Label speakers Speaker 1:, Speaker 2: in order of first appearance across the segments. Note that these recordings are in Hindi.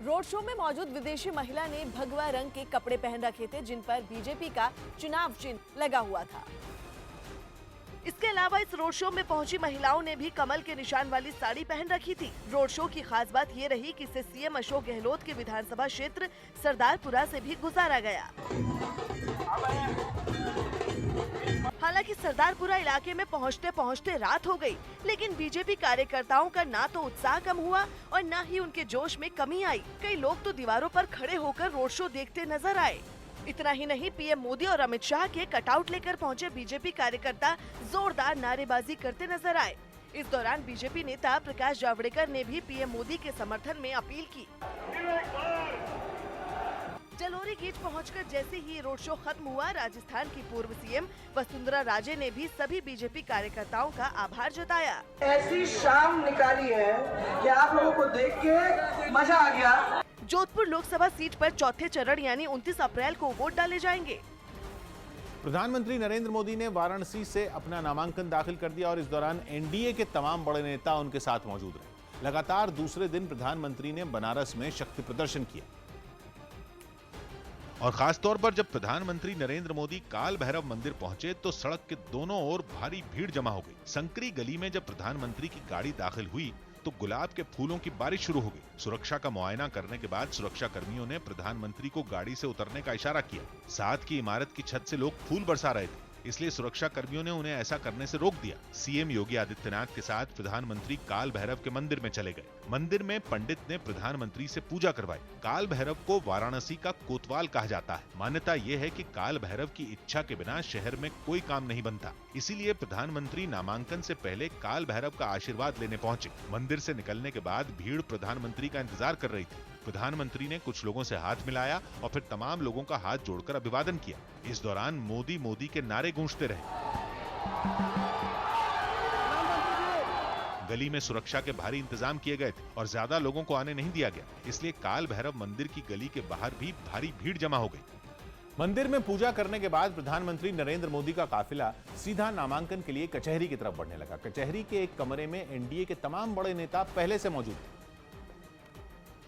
Speaker 1: रोड शो में मौजूद विदेशी महिला ने भगवा रंग के कपड़े पहन रखे थे, जिन पर बीजेपी का चुनाव चिन्ह लगा हुआ था। इसके अलावा इस रोड शो में पहुंची महिलाओं ने भी कमल के निशान वाली साड़ी पहन रखी थी। रोड शो की खास बात ये रही कि इसे सीएम अशोक गहलोत के विधानसभा क्षेत्र सरदारपुरा से भी गुजारा गया। हालांकि सरदारपुरा इलाके में पहुंचते पहुंचते रात हो गई, लेकिन बीजेपी कार्यकर्ताओं का ना तो उत्साह कम हुआ और न ही उनके जोश में कमी आई। कई लोग तो दीवारों पर खड़े होकर रोड शो देखते नजर आए। इतना ही नहीं, पीएम मोदी और अमित शाह के कटआउट लेकर पहुंचे बीजेपी कार्यकर्ता जोरदार नारेबाजी करते नजर आए। इस दौरान बीजेपी नेता प्रकाश जावड़ेकर ने भी पीएम मोदी के समर्थन में अपील की। जलोरी गेट पहुंचकर जैसे ही रोड शो खत्म हुआ, राजस्थान की पूर्व सीएम वसुंधरा राजे ने भी सभी बीजेपी कार्यकर्ताओं का आभार जताया।
Speaker 2: ऐसी शाम निकाली है कि आप लोगों को देख के मजा आ गया।
Speaker 1: जोधपुर लोकसभा सीट पर चौथे चरण यानी 29 अप्रैल को वोट डाले जाएंगे।
Speaker 3: प्रधानमंत्री नरेंद्र मोदी ने वाराणसी से अपना नामांकन दाखिल कर दिया और इस दौरान एनडीए के तमाम बड़े नेता उनके साथ मौजूद रहे। लगातार दूसरे दिन प्रधानमंत्री ने बनारस में शक्ति प्रदर्शन किया
Speaker 4: और खास तौर पर जब प्रधानमंत्री नरेंद्र मोदी काल भैरव मंदिर पहुंचे तो सड़क के दोनों ओर भारी भीड़ जमा हो गई। संकरी गली में जब प्रधानमंत्री की गाड़ी दाखिल हुई तो गुलाब के फूलों की बारिश शुरू हो गई। सुरक्षा का मुआयना करने के बाद सुरक्षा कर्मियों ने प्रधानमंत्री को गाड़ी से उतरने का इशारा किया। साथ की इमारत की छत से लोग फूल बरसा रहे थे, इसलिए सुरक्षा कर्मियों ने उन्हें ऐसा करने से रोक दिया। सीएम योगी आदित्यनाथ के साथ प्रधानमंत्री काल भैरव के मंदिर में चले गए। मंदिर में पंडित ने प्रधानमंत्री से पूजा करवाई। काल भैरव को वाराणसी का कोतवाल कहा जाता है। मान्यता यह है कि काल भैरव की इच्छा के बिना शहर में कोई काम नहीं बनता, इसीलिए प्रधानमंत्री नामांकन से पहले काल भैरव का आशीर्वाद लेने पहुंचे। मंदिर से निकलने के बाद भीड़ प्रधानमंत्री का इंतजार कर रही थी। प्रधानमंत्री ने कुछ लोगों से हाथ मिलाया और फिर तमाम लोगों का हाथ जोड़कर अभिवादन किया। इस दौरान मोदी मोदी के नारे गूंजते रहे। गली में सुरक्षा के भारी इंतजाम किए गए थे और ज्यादा लोगों को आने नहीं दिया गया, इसलिए काल भैरव मंदिर की गली के बाहर भी भारी भीड़ जमा हो गई।
Speaker 3: मंदिर में पूजा करने के बाद प्रधानमंत्री नरेंद्र मोदी का काफिला सीधा नामांकन के लिए कचहरी की तरफ बढ़ने लगा। कचहरी के एक कमरे में एनडीए के तमाम बड़े नेता पहले से मौजूद थे,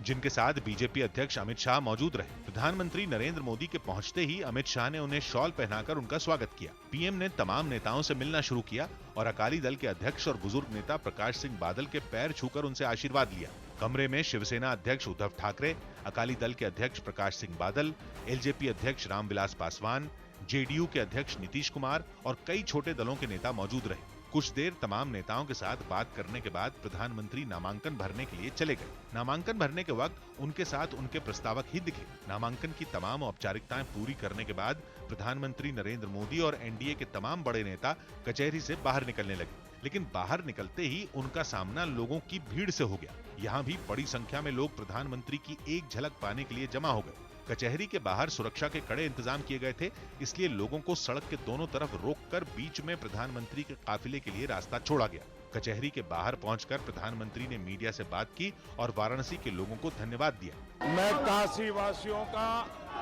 Speaker 4: जिनके साथ बीजेपी अध्यक्ष अमित शाह मौजूद रहे। प्रधानमंत्री नरेंद्र मोदी के पहुंचते ही अमित शाह ने उन्हें शॉल पहनाकर उनका स्वागत किया। पीएम ने तमाम नेताओं से मिलना शुरू किया और अकाली दल के अध्यक्ष और बुजुर्ग नेता प्रकाश सिंह बादल के पैर छूकर उनसे आशीर्वाद लिया। कमरे में शिवसेना अध्यक्ष उद्धव ठाकरे, अकाली दल के अध्यक्ष प्रकाश सिंह बादल, एलजेपी अध्यक्ष रामविलास पासवान, जेडीयू के अध्यक्ष नीतीश कुमार और कई छोटे दलों के नेता मौजूद रहे। कुछ देर तमाम नेताओं के साथ बात करने के बाद प्रधानमंत्री नामांकन भरने के लिए चले गए। नामांकन भरने के वक्त उनके साथ उनके प्रस्तावक ही दिखे। नामांकन की तमाम औपचारिकताएं पूरी करने के बाद प्रधानमंत्री नरेंद्र मोदी और एनडीए के तमाम बड़े नेता कचहरी से बाहर निकलने लगे, लेकिन बाहर निकलते ही उनका सामना लोगों की भीड़ से हो गया। यहाँ भी बड़ी संख्या में लोग प्रधानमंत्री की एक झलक पाने के लिए जमा हो गए। कचहरी के बाहर सुरक्षा के कड़े इंतजाम किए गए थे, इसलिए लोगों को सड़क के दोनों तरफ रोककर बीच में प्रधानमंत्री के काफिले के लिए रास्ता छोड़ा गया। कचहरी के बाहर पहुंचकर प्रधानमंत्री ने मीडिया से बात की और वाराणसी के लोगों को धन्यवाद दिया।
Speaker 5: मैं काशी वासियों का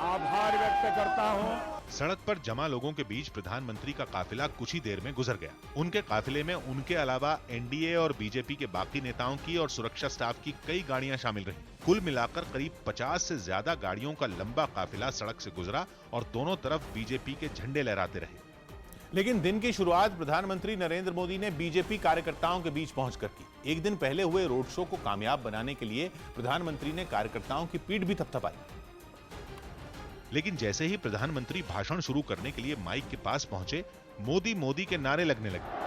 Speaker 5: आभार व्यक्त करता हूं।
Speaker 4: सड़क पर जमा लोगों के बीच प्रधानमंत्री का काफिला कुछ ही देर में गुजर गया। उनके काफिले में उनके अलावा एनडीए और बीजेपी के बाकी नेताओं की और सुरक्षा स्टाफ की कई गाड़ियां शामिल रहीं। कुल मिलाकर करीब 50 से ज्यादा गाड़ियों का लंबा काफिला सड़क से गुजरा और दोनों तरफ बीजेपी के झंडे लहराते रहे।
Speaker 3: लेकिन दिन की शुरुआत प्रधानमंत्री नरेंद्र मोदी ने बीजेपी कार्यकर्ताओं के बीच पहुंचकर की। एक दिन पहले हुए रोड शो को कामयाब बनाने के लिए प्रधानमंत्री ने कार्यकर्ताओं की पीठ भी थपथपाई।
Speaker 4: लेकिन जैसे ही प्रधानमंत्री भाषण शुरू करने के लिए माइक के पास पहुंचे, मोदी मोदी के नारे लगने लगे।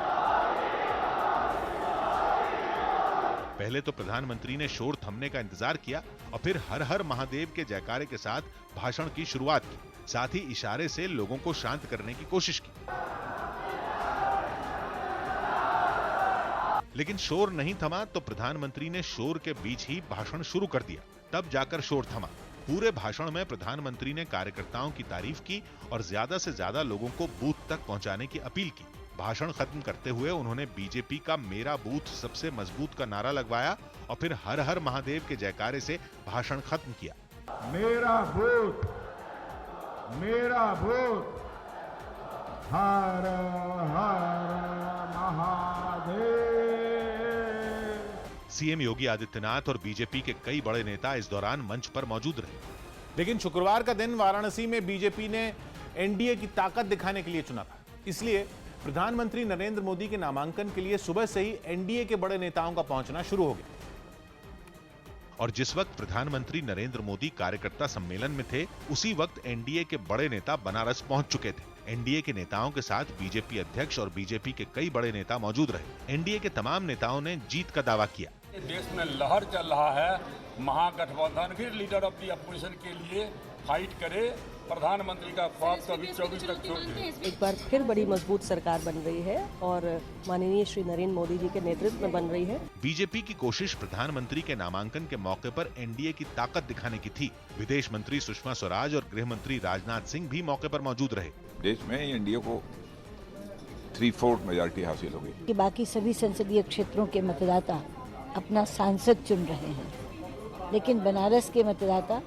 Speaker 4: पहले तो प्रधानमंत्री ने शोर थमने का इंतजार किया और फिर हर हर महादेव के जयकारे के साथ भाषण की शुरुआत की। साथ ही इशारे से लोगों को शांत करने की कोशिश की, लेकिन शोर नहीं थमा तो प्रधानमंत्री ने शोर के बीच ही भाषण शुरू कर दिया। तब जाकर शोर थमा। पूरे भाषण में प्रधानमंत्री ने कार्यकर्ताओं की तारीफ की और ज्यादा से ज्यादा लोगों को बूथ तक पहुंचाने की अपील की। भाषण खत्म करते हुए उन्होंने बीजेपी का मेरा बूथ सबसे मजबूत का नारा लगवाया और फिर हर हर महादेव के जयकारे से भाषण खत्म किया।
Speaker 5: मेरा बूथ, मेरा बूथ, हर हर महादेव।
Speaker 4: सीएम योगी आदित्यनाथ और बीजेपी के कई बड़े नेता इस दौरान मंच पर मौजूद रहे।
Speaker 3: लेकिन शुक्रवार का दिन वाराणसी में बीजेपी ने एनडीए की ताकत दिखाने के लिए चुना था। इसलिए प्रधानमंत्री नरेंद्र मोदी के नामांकन के लिए सुबह से ही एनडीए के बड़े नेताओं का पहुंचना शुरू हो गया।
Speaker 4: और जिस वक्त प्रधानमंत्री नरेंद्र मोदी कार्यकर्ता सम्मेलन में थे, उसी वक्त एनडीए के बड़े नेता बनारस पहुंच चुके थे। एनडीए के नेताओं के साथ बीजेपी अध्यक्ष और बीजेपी के कई बड़े नेता मौजूद रहे। एनडीए के तमाम नेताओं ने जीत का दावा किया।
Speaker 5: देश में लहर चल रहा है, महागठबंधन फिर लीडर ऑफ दी अपोजिशन के लिए फाइट करे। प्रधानमंत्री का ख्वाब तो अभी 24 तक छोड़ दिया।
Speaker 6: एक बार फिर बड़ी मजबूत सरकार बन रही है और माननीय श्री नरेंद्र मोदी जी के नेतृत्व में बन रही है।
Speaker 4: बीजेपी की कोशिश प्रधानमंत्री के नामांकन के मौके पर एनडीए की ताकत दिखाने की थी। विदेश मंत्री सुषमा स्वराज और गृह मंत्री राजनाथ सिंह भी मौके पर मौजूद रहे।
Speaker 7: देश में एनडीए को 3/4 मेजॉरिटी हासिल होगी।
Speaker 8: कि बाकी सभी संसदीय क्षेत्रों के मतदाता अपना सांसद चुन रहे हैं, लेकिन बनारस के मतदाता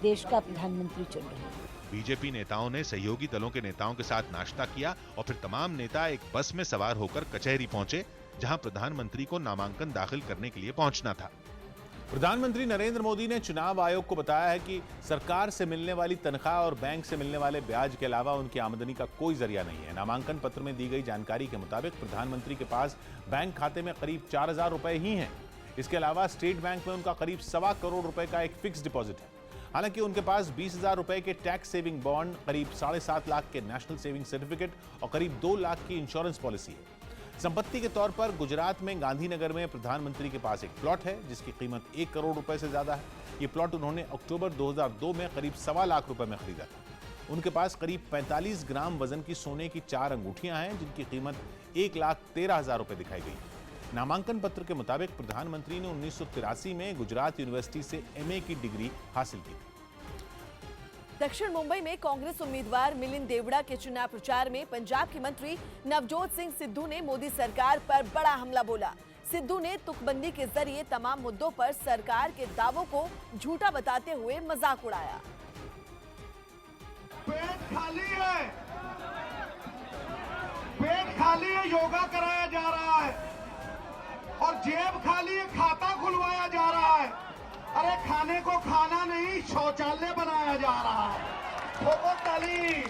Speaker 8: देश का प्रधानमंत्री चुन रहे हैं।
Speaker 4: बीजेपी नेताओं ने सहयोगी दलों के नेताओं के साथ नाश्ता किया और फिर तमाम नेता एक बस में सवार होकर कचहरी पहुंचे, जहां प्रधानमंत्री को नामांकन दाखिल करने के लिए पहुंचना था।
Speaker 3: प्रधानमंत्री नरेंद्र मोदी ने चुनाव आयोग को बताया है कि सरकार से मिलने वाली तनख्वाह और बैंक से मिलने वाले ब्याज के अलावा उनकी आमदनी का कोई जरिया नहीं है। नामांकन पत्र में दी गई जानकारी के मुताबिक प्रधानमंत्री के पास बैंक खाते में करीब 4000 रुपए ही हैं। इसके अलावा स्टेट बैंक में उनका करीब 1.25 करोड़ रुपए का एक फिक्स डिपॉजिट है। हालांकि उनके पास 20,000 रुपए के टैक्स सेविंग बॉन्ड, करीब 7.5 लाख के नेशनल सेविंग सर्टिफिकेट और करीब 2 लाख की इंश्योरेंस पॉलिसी है। संपत्ति के तौर पर गुजरात में गांधीनगर में प्रधानमंत्री के पास एक प्लॉट है जिसकी कीमत 1 करोड़ रुपए से ज्यादा है। ये प्लॉट उन्होंने अक्टूबर 2002 में करीब 1.25 लाख रुपए में खरीदा था। उनके पास करीब 45 ग्राम वजन की सोने की 4 अंगूठियां हैं जिनकी कीमत 1,13,000 रुपए दिखाई गई। नामांकन पत्र के मुताबिक प्रधानमंत्री ने 1983 में गुजरात यूनिवर्सिटी से एमए की डिग्री हासिल की।
Speaker 1: दक्षिण मुंबई में कांग्रेस उम्मीदवार मिलिंद देवड़ा के चुनाव प्रचार में पंजाब के मंत्री नवजोत सिंह सिद्धू ने मोदी सरकार पर बड़ा हमला बोला। सिद्धू ने तुकबंदी के जरिए तमाम मुद्दों पर सरकार के दावों को झूठा बताते हुए मजाक उड़ाया।
Speaker 9: पेट खाली है, पेट खाली है, योगा कराया जा रहा है और जेब खाली है, खाता खुलवाया जा रहा है। अरे खाने को खाना नहीं, शौचालय बनाया जा रहा है। ठोको ताली।